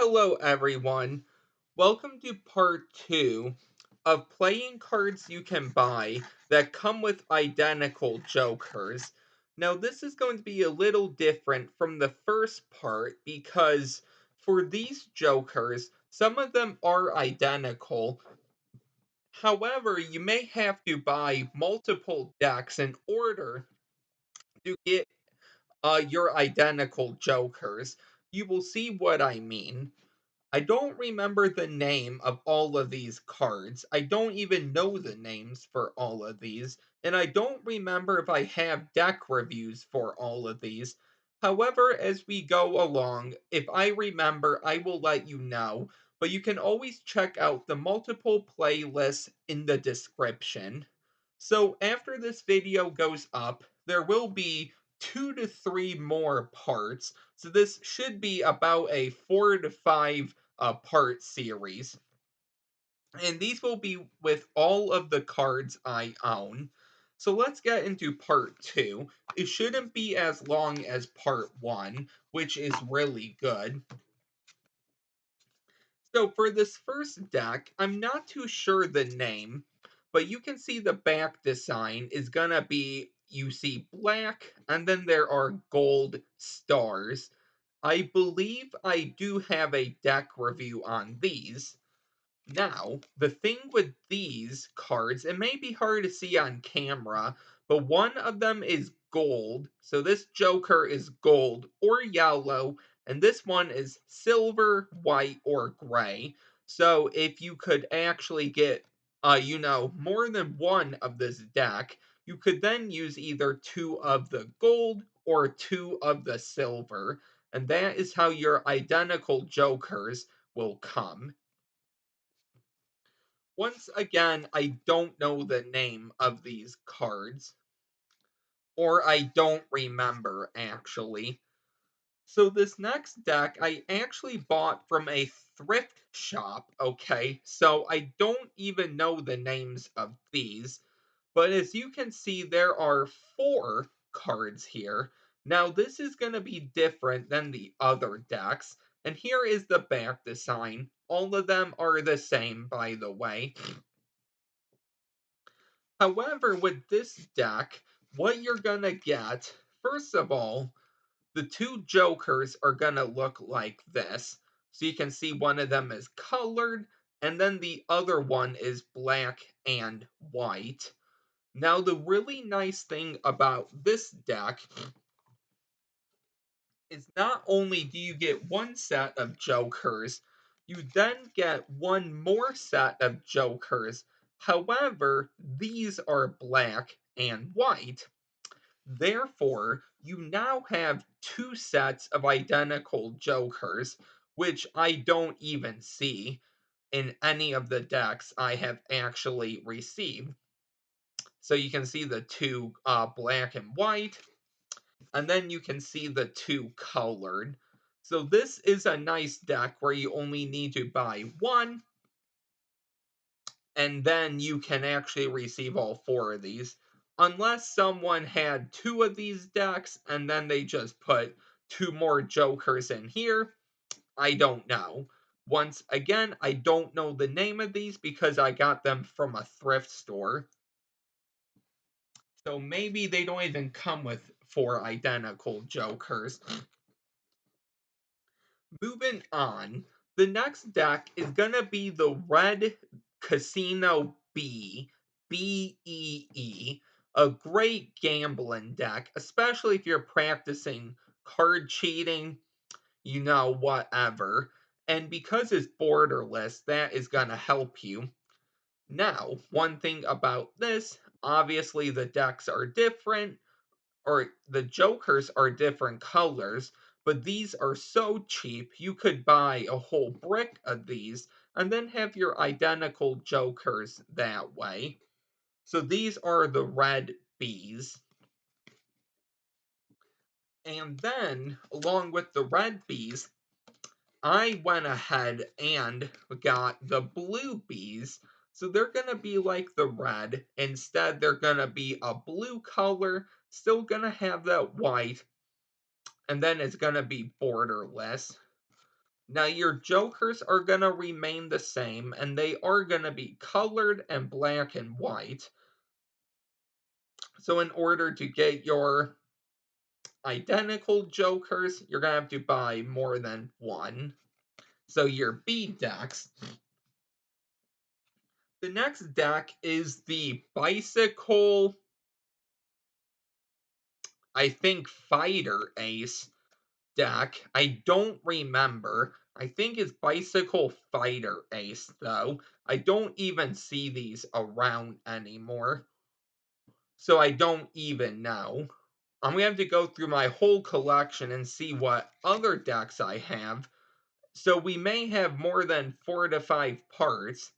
Hello, everyone. Welcome to part two of playing cards you can buy that come with identical jokers. Now, this is going to be a little different from the first part because for these jokers, some of them are identical. However, you may have to buy multiple decks in order to get your identical jokers. You will see what I mean. I don't remember the name of all of these cards. I don't even know the names for all of these. And I don't remember if I have deck reviews for all of these. However, as we go along, if I remember, I will let you know. But you can always check out the multiple playlists in the description. So after this video goes up, there will be 2 to 3 more parts. So this should be about a 4 to 5 part series. And these will be with all of the cards I own. So let's get into part two. It shouldn't be as long as part one, which is really good. So for this first deck, I'm not too sure the name, but you can see the back design is gonna be you see black and then there are gold stars. I believe I do have a deck review on these. Now, the thing with these cards, it may be hard to see on camera, but one of them is gold. So this Joker is gold or yellow, and this one is silver, white, or gray. So if you could actually get, more than one of this deck, you could then use either two of the gold or two of the silver, and that is how your identical Jokers will come. Once again, I don't know the name of these cards, or I don't remember actually. So, this next deck I actually bought from a thrift shop, okay? So, I don't even know the names of these, but as you can see, there are 4 cards here. Now, this is going to be different than the other decks, and here is the back design. All of them are the same, by the way. However, with this deck, what you're gonna get, first of all, the two jokers are gonna look like this. So you can see one of them is colored, and then the other one is black and white. Now, the really nice thing about this deck is not only do you get one set of jokers, you then get one more set of jokers. However, these are black and white. Therefore, you now have 2 sets of identical jokers, which I don't even see in any of the decks I have actually received. So you can see the two black and white, and then you can see the two colored. So this is a nice deck where you only need to buy one, and then you can actually receive all 4 of these. Unless someone had 2 of these decks and then they just put 2 more jokers in here, I don't know. Once again, I don't know the name of these because I got them from a thrift store. So maybe they don't even come with 4 identical jokers. Moving on, the next deck is gonna be the Red Casino BEE, a great gambling deck, especially if you're practicing card cheating, whatever. And because it's borderless, that is gonna help you. Now, one thing about this, obviously the decks are different, or the jokers are different colors, but these are so cheap you could buy a whole brick of these and then have your identical jokers that way. So these are the red bees. And then, along with the red bees, I went ahead and got the blue bees. So they're going to be like the red. Instead, they're going to be a blue color, still going to have that white, and then it's going to be borderless. Now, your jokers are going to remain the same, and they are going to be colored and black and white. So, in order to get your identical jokers, you're going to have to buy more than one. So, your B decks. The next deck is the Bicycle, I think, Fighter Ace deck. I don't remember. I think it's Bicycle Fighter Ace, though. I don't even see these around anymore. So I don't even know. I'm going to have to go through my whole collection and see what other decks I have. So we may have more than 4 to 5 parts.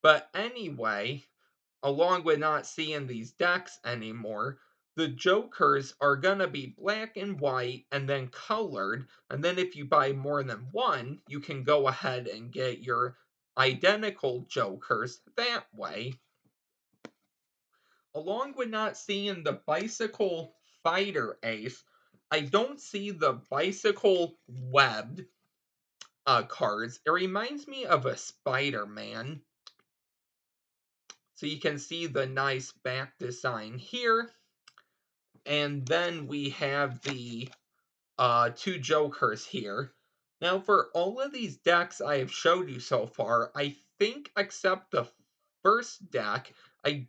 But anyway, along with not seeing these decks anymore, the jokers are gonna be black and white and then colored, and then if you buy more than one, you can go ahead and get your identical jokers that way. Along with not seeing the Bicycle Fighter Ace, I don't see the Bicycle Webbed cards. It reminds me of a Spider-Man. So you can see the nice back design here. And then we have the two jokers here. Now for all of these decks I have showed you so far, I think except the first deck, I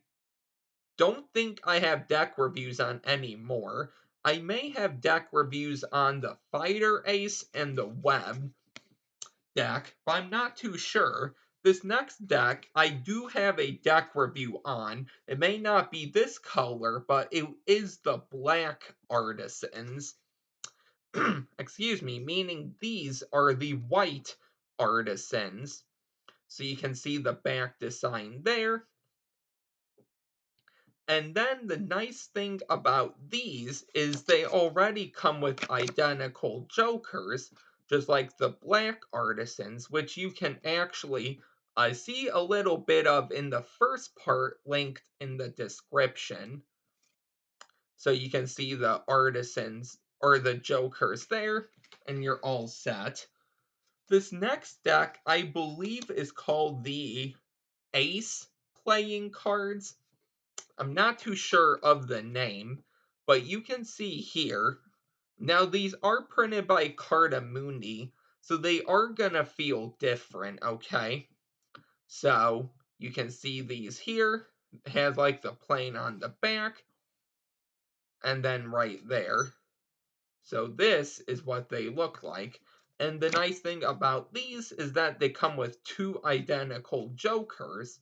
don't think I have deck reviews on any more. I may have deck reviews on the Fighter Ace and the Web deck, but I'm not too sure. This next deck, I do have a deck review on. It may not be this color, but it is the Black Artisans. Excuse me, meaning these are the White Artisans. So you can see the back design there. And then the nice thing about these is they already come with identical jokers, just like the black artisans, which you can actually see a little bit of in the first part linked in the description. So you can see the artisans or the jokers there, and you're all set. This next deck, I believe, is called the Ace playing cards. I'm not too sure of the name, but you can see here. Now, these are printed by Cartamundi, so they are gonna feel different, okay? So, you can see these here. It has like the plane on the back, and then right there. So, this is what they look like. And the nice thing about these is that they come with two identical jokers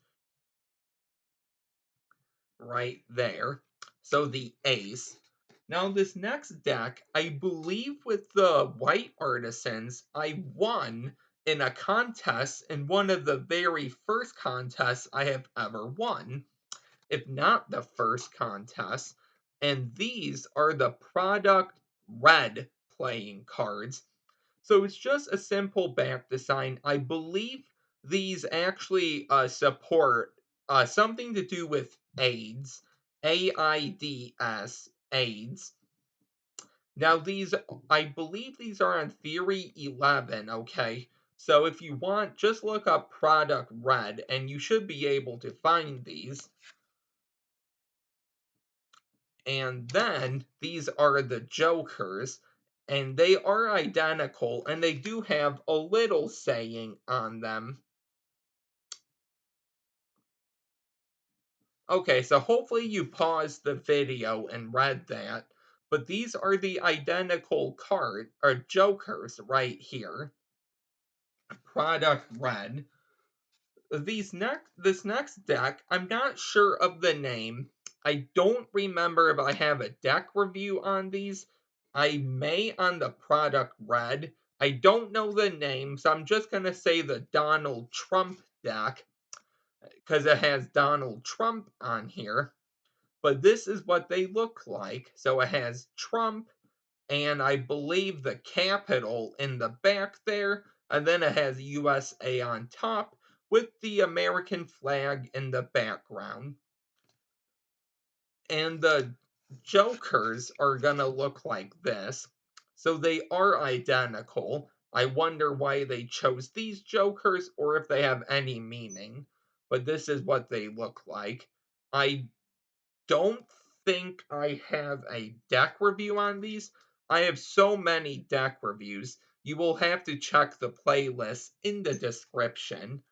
right there. So the ace. Now this next deck, I believe with the white artisans, I won in a contest in one of the very first contests I have ever won, if not the first contest. And these are the product red playing cards. So it's just a simple back design. I believe these actually support something to do with AIDS, AIDS, AIDS. Now these, I believe these are on Theory 11, okay? So if you want, just look up Product Red, and you should be able to find these. And then these are the jokers, and they are identical, and they do have a little saying on them. Okay, so hopefully you paused the video and read that, but these are the identical card or jokers right here. Product red. This next deck, I'm not sure of the name. I don't remember if I have a deck review on these. I may on the product red. I don't know the name, so I'm just gonna say the Donald Trump deck because it has Donald Trump on here. But this is what they look like. So it has Trump, and I believe the capital in the back there, and then it has USA on top with the American flag in the background. And the jokers are gonna look like this. So they are identical. I wonder why they chose these Jokers or if they have any meaning, but this is what they look like. I don't think I have a deck review on these. I have so many deck reviews. You will have to check the playlist in the description.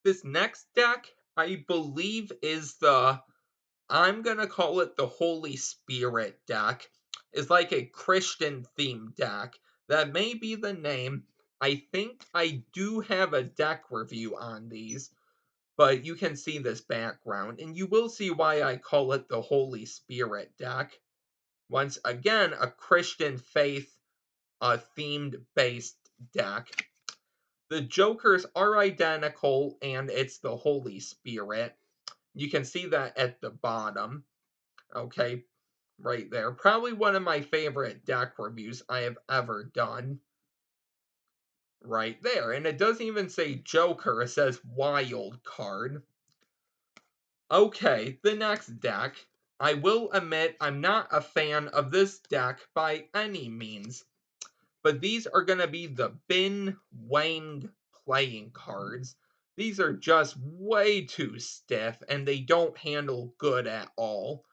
This next deck, I believe, is I'm gonna call it the Holy Spirit deck. It's like a Christian themed deck. That may be the name. I think I do have a deck review on these, but you can see this background, and you will see why I call it the Holy Spirit deck. Once again, a Christian faith themed based deck. The Jokers are identical, and it's the Holy Spirit. You can see that at the bottom. Okay, right there. Probably one of my favorite deck reviews I have ever done. Right there. And it doesn't even say Joker, it says Wild Card. Okay, the next deck. I will admit I'm not a fan of this deck by any means, but these are going to be the Bin Wang playing cards. These are just way too stiff and they don't handle good at all.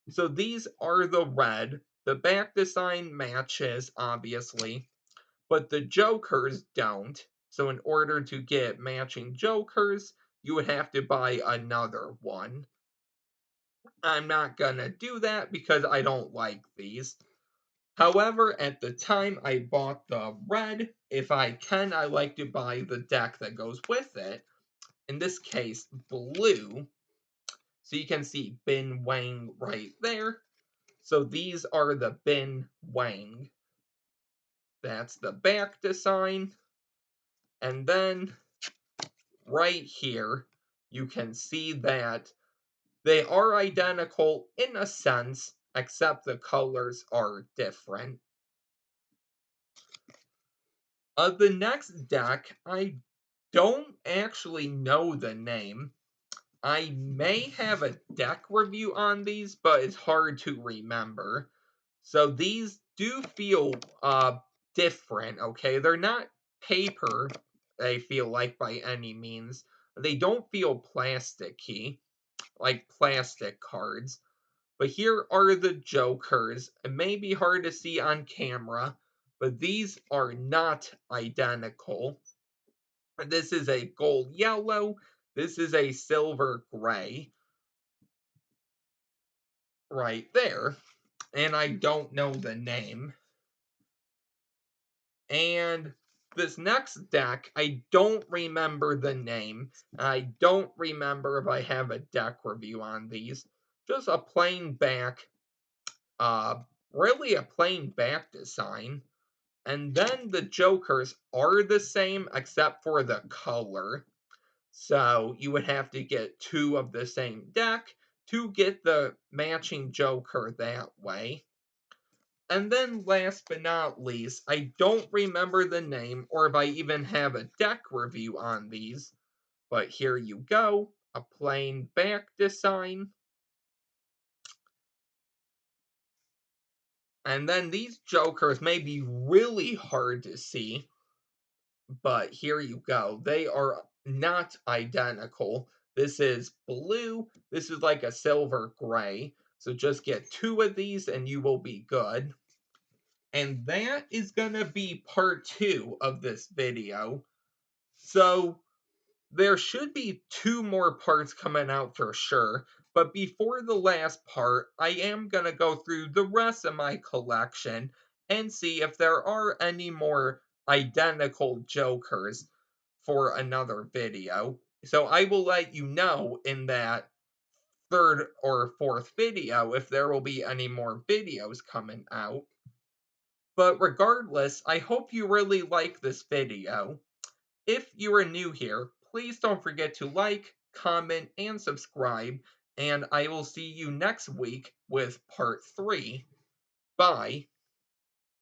So these are the red. The back design matches, obviously, but the Jokers don't. So in order to get matching Jokers, you would have to buy another one. I'm not gonna do that because I don't like these. However, at the time I bought the red, if I can, I like to buy the deck that goes with it. In this case, blue. So you can see Bin Wang right there. So these are the Bin Wang. That's the back design. And then right here, you can see that they are identical in a sense, except the colors are different. The next deck, I don't actually know the name. I may have a deck review on these, but it's hard to remember. So these do feel different, okay? They're not paper, I feel like, by any means. They don't feel plasticky, like plastic cards. But here are the Jokers. It may be hard to see on camera, but these are not identical. This is a gold yellow. This is a silver gray. Right there. And I don't know the name. And this next deck, I don't remember the name. I don't remember if I have a deck review on these. Just a plain back, uh, really a plain back design. And then the Jokers are the same except for the color. So you would have to get two of the same deck to get the matching Joker that way. And then last but not least, I don't remember the name or if I even have a deck review on these, but here you go, a plain back design. And then these Jokers may be really hard to see, but here you go. They are not identical. This is blue, this is like a silver gray. So just get two of these and you will be good. And that is going to be part 2 of this video. So there should be 2 more parts coming out for sure. But before the last part, I am going to go through the rest of my collection and see if there are any more identical Jokers for another video. So I will let you know in that third or fourth video if there will be any more videos coming out. But regardless, I hope you really like this video. If you are new here, please don't forget to like, comment, and subscribe, and I will see you next week with part 3. Bye.